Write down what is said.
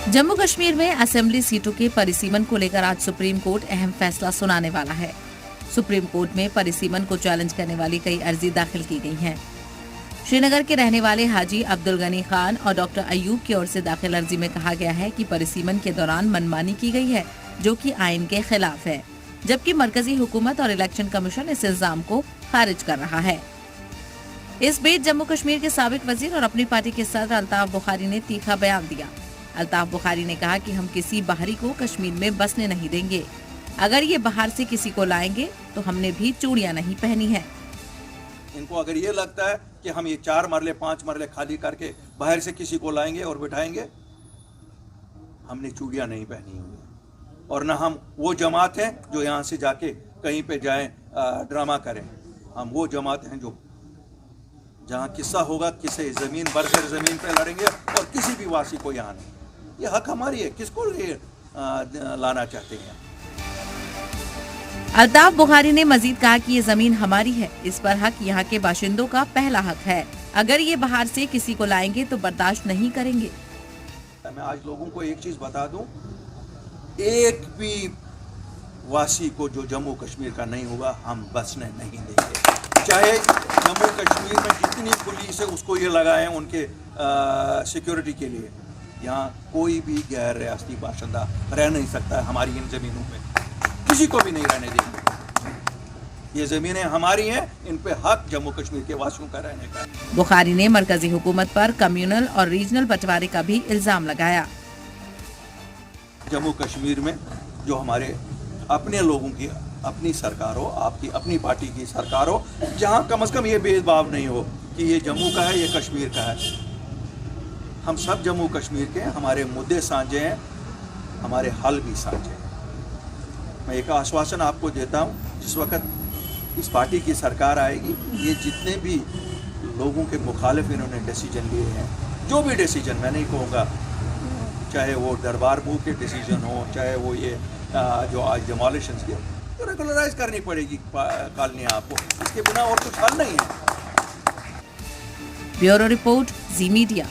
जम्मू कश्मीर में असेंबली सीटों के परिसीमन को लेकर आज सुप्रीम कोर्ट अहम फैसला सुनाने वाला है। सुप्रीम कोर्ट में परिसीमन को चैलेंज करने वाली कई अर्जी दाखिल की गई हैं। श्रीनगर के रहने वाले हाजी अब्दुल गनी खान और डॉक्टर अयूब की ओर से दाखिल अर्जी में कहा गया है कि परिसीमन के दौरान मनमानी की गई है, जो कि आईन के खिलाफ है, जबकि मरकजी हुकूमत और इलेक्शन कमीशन इस इल्जाम को खारिज कर रहा है। इस बीच जम्मू कश्मीर के साबिक वजीर और अपनी पार्टी के सदर अल्ताफ बुखारी ने तीखा बयान दिया। अल्ताफ बुखारी ने कहा कि हम किसी बाहरी को कश्मीर में बसने नहीं देंगे। अगर ये बाहर से किसी को लाएंगे तो हमने भी चूड़ियां नहीं पहनी है। इनको अगर ये लगता है कि हम ये 4 मरले 5 मरले खाली करके बाहर से किसी को लाएंगे और बिठाएंगे, हमने चूड़ियां नहीं पहनी हुई और ना हम वो जमात हैं जो यहाँ से जाके कहीं पे जाएं ड्रामा करें। हम वो जमात हैं जो जहाँ किस्सा होगा किसी जमीन बरसर जमीन पे लड़ेंगे और किसी भी वासी को यहाँ नहीं। ये हक हमारी है, किसको ये लाना चाहते हैं। अल्ताफ बुखारी ने मजीद कहा कि ये जमीन हमारी है, इस पर हक यहाँ के बाशिंदों का पहला हक है। अगर ये बाहर से किसी को लाएंगे तो बर्दाश्त नहीं करेंगे। मैं आज लोगों को एक चीज बता दूं, एक भी वासी को जो जम्मू कश्मीर का नहीं होगा हम बसने नहीं देंगे। चाहे जम्मू कश्मीर में जितनी पुलिस है उसको ये लगाए उनके सिक्योरिटी के लिए, यहाँ कोई भी गैर रियासती बाशिंदा रह नहीं सकता है हमारी इन जमीनों पे, किसी को भी नहीं रहने देंगे। ये जमीनें हमारी हैं, इन पे हक जम्मू कश्मीर के वासियों का रहने का। बुखारी ने मरकजी हुकूमत पर कम्युनल और रीजनल बंटवारे का भी इल्जाम लगाया। जम्मू कश्मीर में जो हमारे अपने लोगों की अपनी सरकार हो, आपकी अपनी पार्टी की सरकार हो, जहाँ कम से कम ये भेदभाव नहीं हो कि ये जम्मू का है ये कश्मीर का है। हम सब जम्मू कश्मीर के, हमारे मुद्दे साझे हैं, हमारे हल भी साझे हैं। मैं एक आश्वासन आपको देता हूँ, जिस वक्त इस पार्टी की सरकार आएगी, ये जितने भी लोगों के मुखालिफ इन्होंने डिसीजन लिए हैं, जो भी डिसीजन, मैं नहीं कहूँगा चाहे वो दरबार मूव के डिसीजन हो, चाहे वो ये जो आज डिमोलिशन के, तो रेगुलराइज करनी पड़ेगी कॉलोनियाँ आपको, इसके बिना और कुछ हल नहीं है। ब्यूरो रिपोर्ट, जी मीडिया।